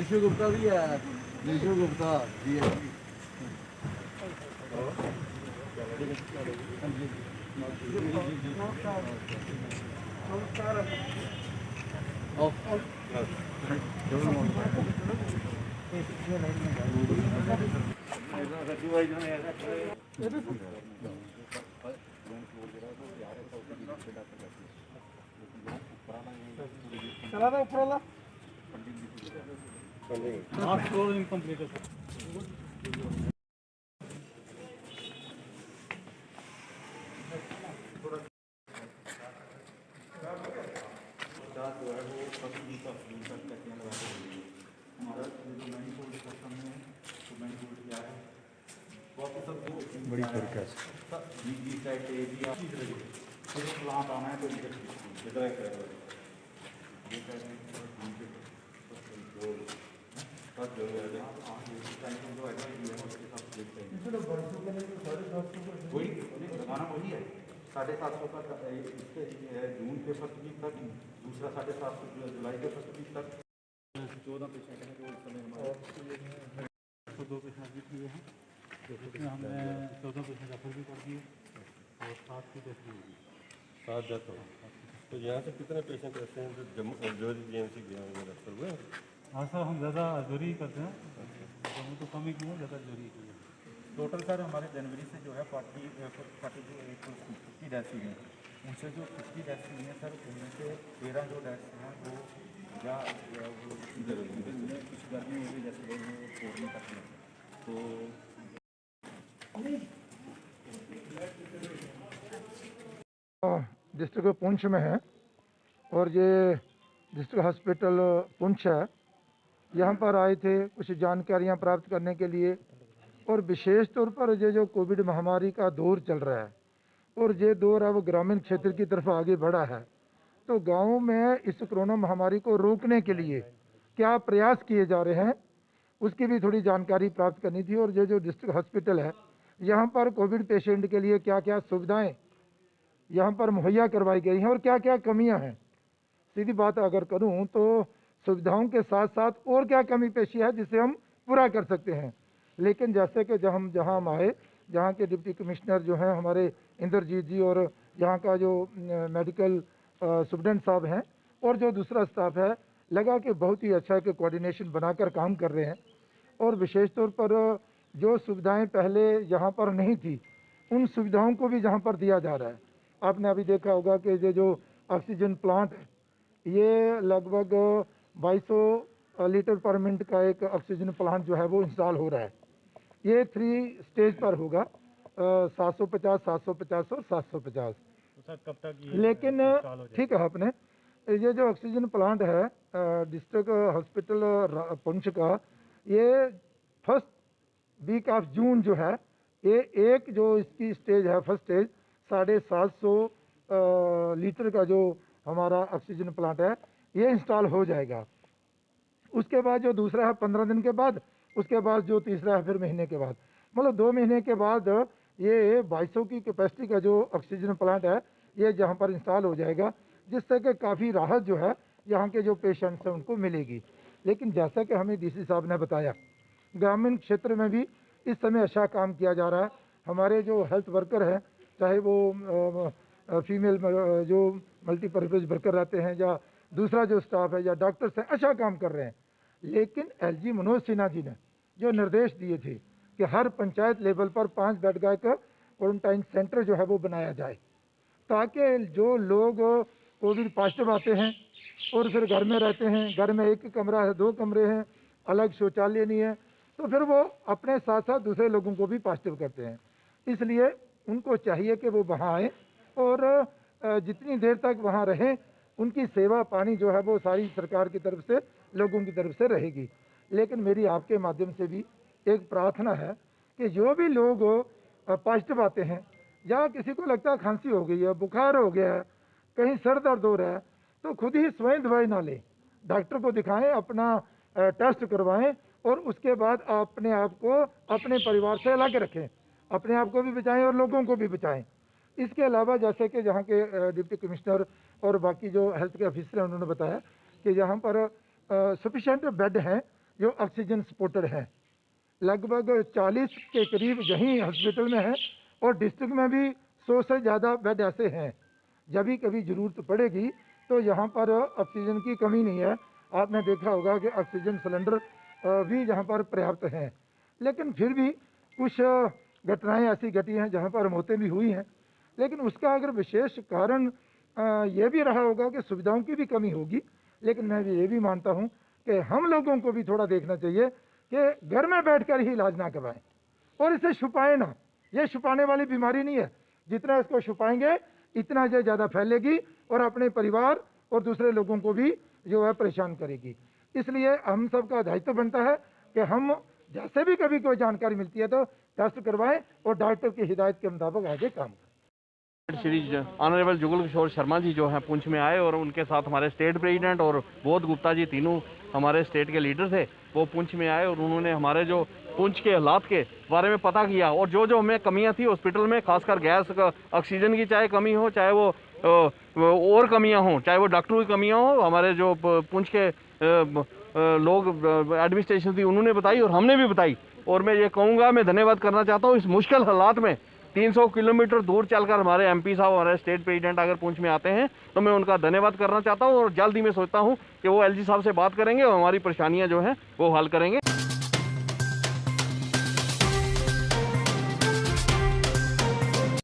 निशु गुप्ता भी है, निशु गुप्ता जी है। चला था ऊपर वाला इनकम्प्लीट है। बड़ी फर्क है प्लांट आना है तो वही लगाना वही है 750 का जून के फर्स्ट वीक तक, दूसरा 750 जुलाई के फर्स्ट वीक तक। 14 पेशेंट हैं जो इस समय हमारे 2 पेशेंट भी किए हैं, जिसमें हमने 14 पेशेंट रेफर भी कर दिए और 7 की डेथ भी होगी। 7 डेथ हो। तो यहाँ से कितने पेशेंट रहते हैं जो जम्मू जीएमसी गया रेफर हुए? हाँ सर, हम ज़्यादा जोरी करते हैं, जम्मू तो कम ही किए हैं, ज़्यादा जोरी किए हैं। टोटल सर हमारे जनवरी से जो है 50 डेथ्स हुई हैं। उनसे जो 50 डेथ्स हुई हैं सर, उनमें से 13 जो डेथ्स हैं वो या वो कुछ गर्मी हो गई, जैसे लोग छोड़ने तक में, तो डिस्ट्रिक्ट पुंछ में है और ये डिस्ट्रिक्ट हॉस्पिटल पुंछ है। यहाँ पर आए थे कुछ जानकारियाँ प्राप्त करने के लिए, और विशेष तौर पर ये जो कोविड महामारी का दौर चल रहा है और ये दौर अब ग्रामीण क्षेत्र की तरफ आगे बढ़ा है, तो गाँव में इस कोरोना महामारी को रोकने के लिए क्या प्रयास किए जा रहे हैं उसकी भी थोड़ी जानकारी प्राप्त करनी थी। और ये जो डिस्ट्रिक्ट हॉस्पिटल है, यहाँ पर कोविड पेशेंट के लिए क्या क्या सुविधाएँ यहाँ पर मुहैया करवाई गई हैं और क्या क्या कमियाँ हैं। सीधी बात अगर करूँ तो सुविधाओं के साथ साथ और क्या कमी पेशी है जिसे हम पूरा कर सकते हैं। लेकिन जैसे कि जहाँ हम आए, जहाँ के डिप्टी कमिश्नर जो हैं हमारे इंद्रजीत जी, और यहाँ का जो मेडिकल सुप्रिटेंडेंट साहब हैं और जो दूसरा स्टाफ है, लगा कि बहुत ही अच्छा कि कोऑर्डिनेशन बनाकर काम कर रहे हैं। और विशेष तौर पर जो सुविधाएं पहले यहाँ पर नहीं थी, उन सुविधाओं को भी यहाँ पर दिया जा रहा है। आपने अभी देखा होगा कि ये जो ऑक्सीजन प्लांट है, ये लगभग 2200 लीटर पर मिनट का एक ऑक्सीजन प्लांट जो है वो इंस्टॉल हो रहा है। ये 3 स्टेज पर होगा, 750, 750 और 750। सर कब तक लेकिन ठीक है, आपने ये जो ऑक्सीजन प्लांट है डिस्ट्रिक्ट हॉस्पिटल पुंछ का, ये फर्स्ट वीक ऑफ जून जो है, ये एक जो इसकी स्टेज है, फर्स्ट स्टेज 750 लीटर का जो हमारा ऑक्सीजन प्लांट है, ये इंस्टॉल हो जाएगा। उसके बाद जो दूसरा है 15 दिन के बाद, उसके बाद जो तीसरा है फिर महीने के बाद, मतलब 2 महीने के बाद ये 2200 की कैपेसिटी का जो ऑक्सीजन प्लांट है ये जहाँ पर इंस्टॉल हो जाएगा, जिससे कि काफ़ी राहत जो है यहाँ के जो पेशेंट्स हैं उनको मिलेगी। लेकिन जैसा कि हमें डीसी साहब ने बताया, ग्रामीण क्षेत्र में भी इस समय अच्छा काम किया जा रहा है। हमारे जो हेल्थ वर्कर हैं, चाहे वो फीमेल जो मल्टीपर्पज़ वर्कर रहते हैं या दूसरा जो स्टाफ है या डॉक्टर्स हैं, अच्छा काम कर रहे हैं। लेकिन एलजी मनोज सिन्हा जी ने जो निर्देश दिए थे कि हर पंचायत लेवल पर 5 बेड का एक क्वारंटाइन सेंटर जो है वो बनाया जाए, ताकि जो लोग कोविड पॉजिटिव आते हैं और फिर घर में रहते हैं, घर में एक ही कमरा है, 2 कमरे हैं, अलग शौचालय नहीं है, तो फिर वो अपने साथ साथ दूसरे लोगों को भी पॉजिटिव करते हैं। इसलिए उनको चाहिए कि वो वहाँ आए और जितनी देर तक वहाँ रहें, उनकी सेवा पानी जो है वो सारी सरकार की तरफ से, लोगों की तरफ से रहेगी। लेकिन मेरी आपके माध्यम से भी एक प्रार्थना है कि जो भी लोग पॉजिटिव आते हैं, या किसी को लगता है खांसी हो गई है, बुखार हो गया है, कहीं सर दर्द हो रहा है, तो खुद ही स्वयं दवाई ना लें, डॉक्टर को दिखाएं, अपना टेस्ट करवाएं और उसके बाद अपने आप को अपने परिवार से अलग रखें, अपने आप को भी बचाएं और लोगों को भी बचाएं। इसके अलावा जैसे कि यहाँ के डिप्टी कमिश्नर और बाकी जो हेल्थ के ऑफिसर हैं, उन्होंने बताया कि यहाँ पर सफिशेंट बेड हैं, जो ऑक्सीजन सपोर्टर हैं, लगभग 40 के करीब यहीं हॉस्पिटल में हैं और डिस्ट्रिक्ट में भी 100 से ज़्यादा बेड ऐसे हैं। जब भी कभी ज़रूरत पड़ेगी तो यहाँ पर ऑक्सीजन की कमी नहीं है। आपने देखा होगा कि ऑक्सीजन सिलेंडर भी यहाँ पर पर्याप्त हैं, लेकिन फिर भी कुछ घटनाएं ऐसी घटी हैं जहाँ पर मौतें भी हुई हैं। लेकिन उसका अगर विशेष कारण ये भी रहा होगा कि सुविधाओं की भी कमी होगी। लेकिन मैं ये भी मानता हूँ कि हम लोगों को भी थोड़ा देखना चाहिए कि घर में बैठकर ही इलाज ना करवाएं और इसे छुपाएं ना। ये छुपाने वाली बीमारी नहीं है, जितना इसको छुपाएंगे इतना ये ज़्यादा फैलेगी और अपने परिवार और दूसरे लोगों को भी जो है परेशान करेगी। इसलिए हम सब का दायित्व बनता है कि हम जैसे भी कभी कोई जानकारी मिलती है तो टेस्ट करवाएं और डॉक्टर की हिदायत के मुताबिक आगे काम करें। श्री ऑनरेबल जुगल किशोर शर्मा जी जो हैं पुंछ में आए और उनके साथ हमारे स्टेट प्रेसिडेंट और बोध गुप्ता जी, तीनों हमारे स्टेट के लीडर थे, वो पुंछ में आए और उन्होंने हमारे जो पुंछ के हालात के बारे में पता किया और जो जो हमें कमियां थी हॉस्पिटल में, खासकर गैस ऑक्सीजन की चाहे कमी हो, चाहे वो और कमियां हों, चाहे वो डॉक्टरों की कमियां हो, हमारे जो पुंछ के लोग एडमिनिस्ट्रेशन थी उन्होंने बताई और हमने भी बताई। और मैं ये कहूँगा, मैं धन्यवाद करना चाहता हूँ इस मुश्किल हालात में 300 किलोमीटर दूर चलकर हमारे एमपी साहब, हमारे स्टेट प्रेसिडेंट अगर पुंछ में आते हैं तो मैं उनका धन्यवाद करना चाहता हूँ और जल्द ही मैं सोचता हूँ कि वो एलजी साहब से बात करेंगे और हमारी परेशानियाँ जो हैं वो हल करेंगे।